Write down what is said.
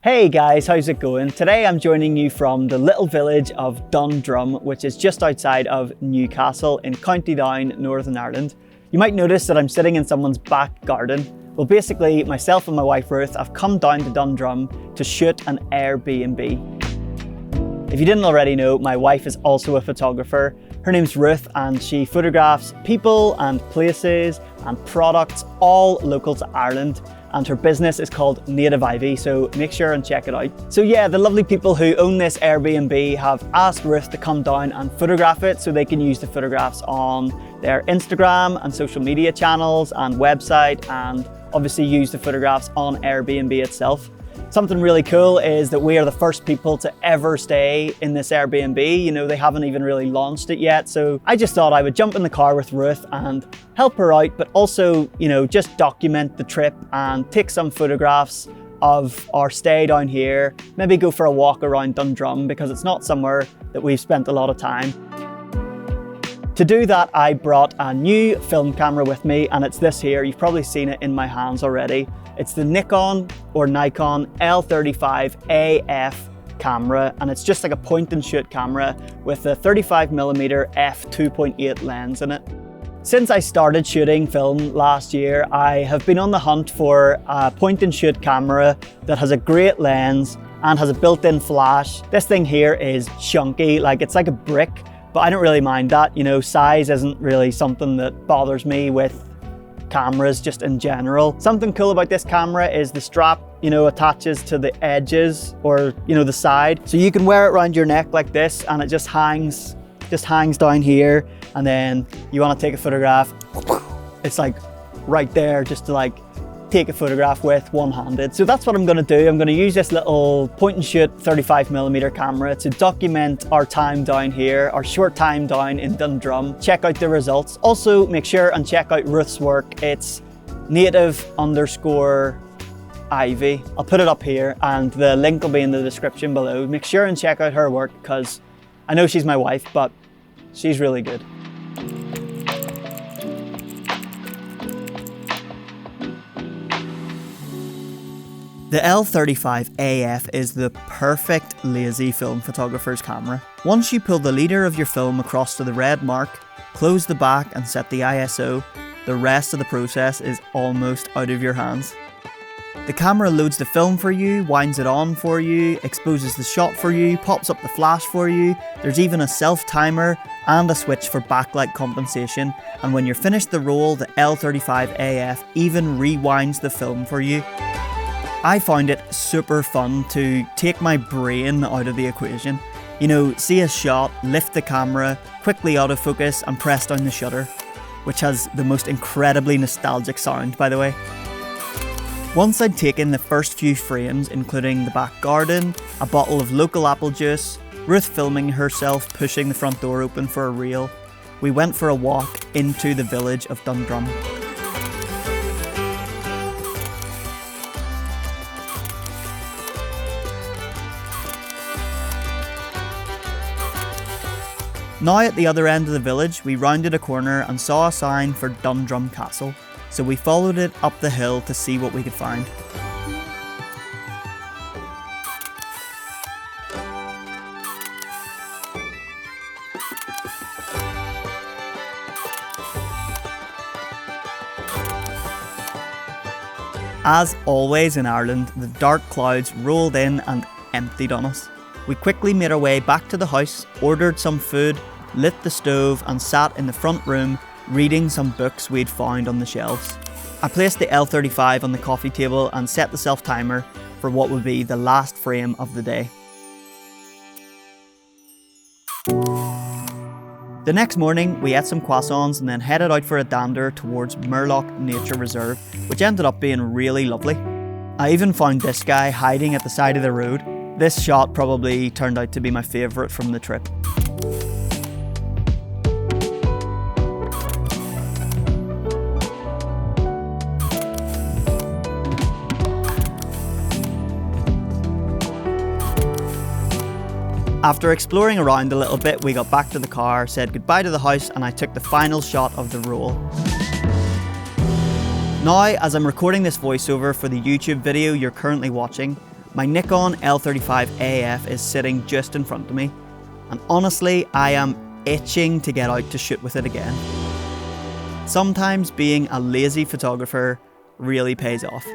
Hey guys, how's it going? Today I'm joining you from the little village of Dundrum, which is just outside of Newcastle in County Down, Northern Ireland. You might notice that I'm sitting in someone's back garden. Well, basically, myself and my wife Ruth have come down to Dundrum to shoot an Airbnb. If you didn't already know, my wife is also a photographer. Her name's Ruth and she photographs people and places and products all local to Ireland. And her business is called Native Ivy, so make sure and check it out. So yeah, the lovely people who own this Airbnb have asked Ruth to come down and photograph it so they can use the photographs on their Instagram and social media channels and website, and obviously use the photographs on Airbnb itself. Something really cool is that we are the first people to ever stay in this Airbnb. You know, they haven't even really launched it yet. So I just thought I would jump in the car with Ruth and help her out, but also, you know, just document the trip and take some photographs of our stay down here. Maybe go for a walk around Dundrum because it's not somewhere that we've spent a lot of time. To do that, I brought a new film camera with me, and it's this here. You've probably seen it in my hands already. It's the Nikon L35AF camera, and it's just like a point and shoot camera with a 35mm f2.8 lens in it. Since I started shooting film last year, I have been on the hunt for a point and shoot camera that has a great lens and has a built-in flash. This thing here is chunky, like it's like a brick, but I don't really mind that. You know, size isn't really something that bothers me with cameras just in general. Something cool about this camera is the strap, you know, attaches to the edges or, you know, the side. So you can wear it around your neck like this and it just hangs down here. And then you want to take a photograph, it's like right there just to like take a photograph with one-handed. So that's what I'm going to do. I'm going to use this little point and shoot 35mm camera to document our time down here, our short time down in Dundrum. Check out the results. Also make sure and check out Ruth's work. It's native_ivy. I'll put it up here and the link will be in the description below. Make sure and check out her work because I know she's my wife, but she's really good. The L35AF is the perfect lazy film photographer's camera. Once you pull the leader of your film across to the red mark, close the back and set the ISO, the rest of the process is almost out of your hands. The camera loads the film for you, winds it on for you, exposes the shot for you, pops up the flash for you. There's even a self-timer and a switch for backlight compensation, and when you're finished the roll, the L35AF even rewinds the film for you. I found it super fun to take my brain out of the equation. You know, see a shot, lift the camera, quickly autofocus and press down the shutter, which has the most incredibly nostalgic sound, by the way. Once I'd taken the first few frames, including the back garden, a bottle of local apple juice, Ruth filming herself pushing the front door open for a reel, we went for a walk into the village of Dundrum. Now at the other end of the village, we rounded a corner and saw a sign for Dundrum Castle, so we followed it up the hill to see what we could find. As always in Ireland, the dark clouds rolled in and emptied on us. We quickly made our way back to the house, ordered some food, lit the stove and sat in the front room reading some books we'd found on the shelves. I placed the L35 on the coffee table and set the self-timer for what would be the last frame of the day. The next morning we ate some croissants and then headed out for a dander towards Mellow Nature Reserve, which ended up being really lovely. I even found this guy hiding at the side of the road. This shot probably turned out to be my favourite from the trip. After exploring around a little bit, we got back to the car, said goodbye to the house, and I took the final shot of the roll. Now, as I'm recording this voiceover for the YouTube video you're currently watching, My Nikon L35AF is sitting just in front of me, and honestly, I am itching to get out to shoot with it again. Sometimes being a lazy photographer really pays off.